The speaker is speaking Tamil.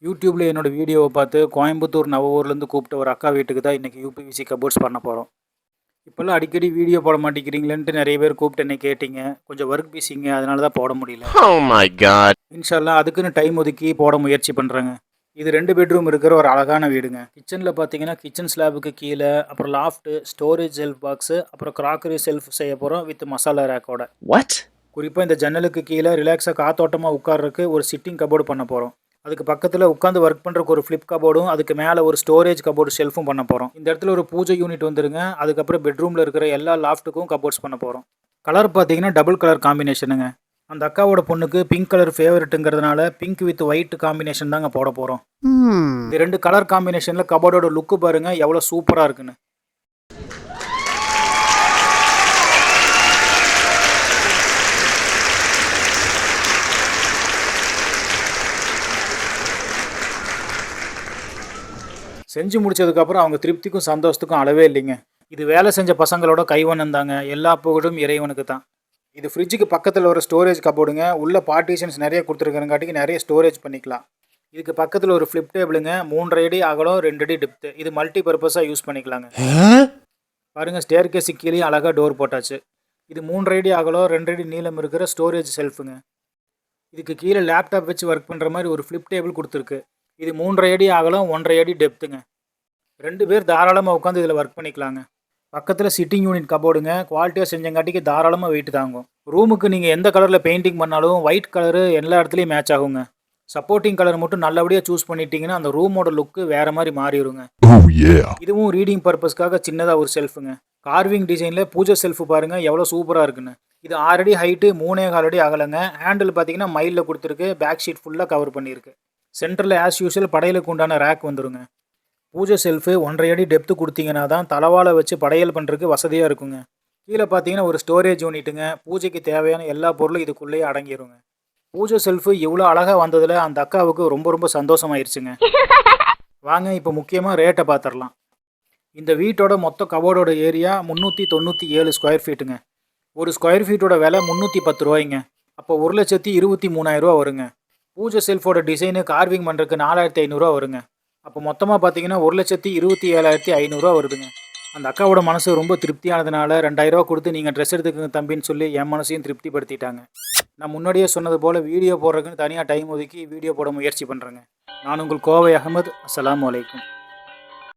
யூடியூப்ல என்னோட வீடியோவை பார்த்து கோயம்புத்தூர் நவவூர்லேருந்து கூப்பிட்ட ஒரு அக்கா வீட்டுக்கு தான் இன்றைக்கி யூபிவிசி கபோர்ட்ஸ் பண்ண போகிறோம். இப்போல்லாம் அடிக்கடி வீடியோ போட மாட்டேங்கிறீங்களேன்ட்டு நிறைய பேர் கூப்பிட்டு என்னை கேட்டிங்க. கொஞ்சம் ஒர்க் பிஸிங்க, அதனால தான் போட முடியல. இன்ஷால்லா அதுக்குன்னு டைம் ஒதுக்கி போட முயற்சி பண்ணுறேங்க. இது 2 பெட்ரூம் இருக்கிற ஒரு அழகான வீடுங்க. கிச்சனில் பார்த்தீங்கன்னா கிச்சன் ஸ்லாபுக்கு கீழே அப்புறம் லாஃப்ட்டு, ஸ்டோரேஜ் செல்ஃப் பாக்ஸு, அப்புறம் கிராக்கரி செல்ஃப் செய்ய போகிறோம் வித் மசாலா ரேக்கோட. குறிப்பாக இந்த ஜன்னலுக்கு கீழே ரிலாக்ஸாக காத்தோட்டமாக உட்கார்றதுக்கு ஒரு சிட்டிங் கபோர்டு பண்ண போகிறோம். அதுக்கு பக்கத்தில் உட்காந்து ஒர்க் பண்ணுறதுக்கு ஒரு ஃப்ளிப் கபோர்டும், அதுக்கு மேலே ஒரு ஸ்டோரேஜ் கபோர்டு ஷெல்ஃபும் பண்ண போகிறோம். இந்த இடத்துல ஒரு பூஜை யூனிட் வந்துருங்க. அதுக்கப்புறம் பெட்ரூமில் இருக்கிற எல்லா லாஃப்ட்டுக்கும் கபோர்ட்ஸ் பண்ண போகிறோம். கலர் பார்த்தீங்கன்னா டபுள் கலர் காம்பினேஷனுங்க. அந்த அக்காவோட பொண்ணுக்கு பிங்க் கலர் ஃபேவரட்டுங்கிறதுனால பிங்க் வித் ஒயிட் காம்பினேஷன் தாங்க போட போகிறோம். இந்த 2 கலர் காம்பினேஷனில் கபோர்டோட லுக்கு பாருங்கள் எவ்வளோ சூப்பராக இருக்குன்னு. செஞ்சு முடிச்சதுக்கப்புறம் அவங்க திருப்திக்கும் சந்தோஷத்துக்கும் அளவே இல்லைங்க. இது வேலை செஞ்ச பசங்களோட கைவண்ணம் தாங்க. எல்லா புகழும் இறைவனுக்கு தான். இது ஃப்ரிட்ஜுக்கு பக்கத்தில் ஒரு ஸ்டோரேஜ் கபோர்டுங்க. உள்ள பார்ட்டிஷன்ஸ் நிறைய கொடுத்துருக்கிறங்காட்டிக்கு நிறைய ஸ்டோரேஜ் பண்ணிக்கலாம். இதுக்கு பக்கத்தில் ஒரு ஃப்ளிப் டேபிளுங்க. 3.5 அடி அகலம், 2 அடி டெப்த்து. இது மல்டி பர்பஸாக யூஸ் பண்ணிக்கலாங்க. பாருங்கள், ஸ்டேர் கேஸு கீழே அழகாக டோர் போட்டாச்சு. இது 3.5 அடி அகலம், 2 அடி நீளம் இருக்கிற ஸ்டோரேஜ் செல்ஃபுங்க. இதுக்கு கீழே லேப்டாப் வச்சு ஒர்க் பண்ணுற மாதிரி ஒரு ஃப்ளிப் டேபிள் கொடுத்துருக்கு. இது 3.5 அடி அகலம், 1.5 அடி டெப்த்துங்க. 2 பேர் தாராளமாக உட்காந்து இதில் ஒர்க் பண்ணிக்கலாங்க. பக்கத்தில் சிட்டிங் யூனிட் கபோர்டுங்க. குவாலிட்டியாக செஞ்சங்காட்டிக்கு தாராளமாக வெயிட் தாங்கும். ரூமுக்கு நீங்கள் எந்த கலரில் பெயிண்டிங் பண்ணாலும் ஒயிட் கலரு எல்லா இடத்துலையும் மேட்ச் ஆகுங்க. சப்போர்ட்டிங் கலர் மட்டும் நல்லபடியாக சூஸ் பண்ணிட்டீங்கன்னா அந்த ரூமோட லுக்கு வேறு மாதிரி மாறிடுங்க. இதுவும் ரீடிங் பர்பஸ்க்காக சின்னதாக ஒரு செல்ஃபுங்க. கார்விங் டிசைனில் பூஜை செல்ஃபு பாருங்கள் எவ்வளோ சூப்பராக இருக்குன்னு. இது 6 அடி ஹைட்டு, 3.25 அடி அகலங்க. ஹேண்டில் பார்த்தீங்கன்னா மயிலில் கொடுத்துருக்கு. பேக் ஷீட் ஃபுல்லாக கவர் பண்ணியிருக்கு. சென்டரில் ஆஸ் யூஷுவல் படையலுக்கு உண்டான ரேக் வந்துருங்க. பூஜை செல்ஃபு 1.5 அடி டெப்த்து கொடுத்தீங்கன்னா தான் தலவாழை வச்சு படையல் பண்ணுறதுக்கு வசதியாக இருக்குங்க. கீழே பார்த்தீங்கன்னா ஒரு ஸ்டோரேஜ் யூனிட்டுங்க. பூஜைக்கு தேவையான எல்லா பொருளும் இதுக்குள்ளேயே அடங்கிடுங்க. பூஜை செல்ஃபு இவ்வளோ அழகாக வந்ததில் அந்த அக்காவுக்கு ரொம்ப சந்தோஷமாயிருச்சுங்க. வாங்க இப்போ முக்கியமாக ரேட்டை பார்த்துடலாம். இந்த வீட்டோட மொத்த கபோர்டோட ஏரியா 397 ஸ்கொயர் ஃபீட்டுங்க. ஒரு ஸ்கொயர் ஃபீட்டோட விலை 310 ரூபாய்ங்க. அப்போ 1,23,000 ரூபா வருங்க. பூஜை செல்ஃபோட டிசைனு கார்விங் பண்ணுறதுக்கு 4,500 ரூபா வருங்க. அப்போ மொத்தமாக பார்த்தீங்கன்னா 1,27,500 ரூபா வருதுங்க. அந்த அக்காவோட மனசு ரொம்ப திருப்தியானதுனால 2,000 ரூபா கொடுத்து நீங்கள் ட்ரெஸ் எடுத்துக்கங்க தம்பின்னு சொல்லி என் மனசையும் திருப்திப்படுத்திட்டாங்க. நான் முன்னாடியே சொன்னது போல் வீடியோ போடுறதுக்குன்னு தனியாக டைம் ஒதுக்கி வீடியோ போட முயற்சி பண்ணுறேங்க. நான் உங்கள் கோவை அகமது. அஸ்ஸலாமு அலைக்கும்.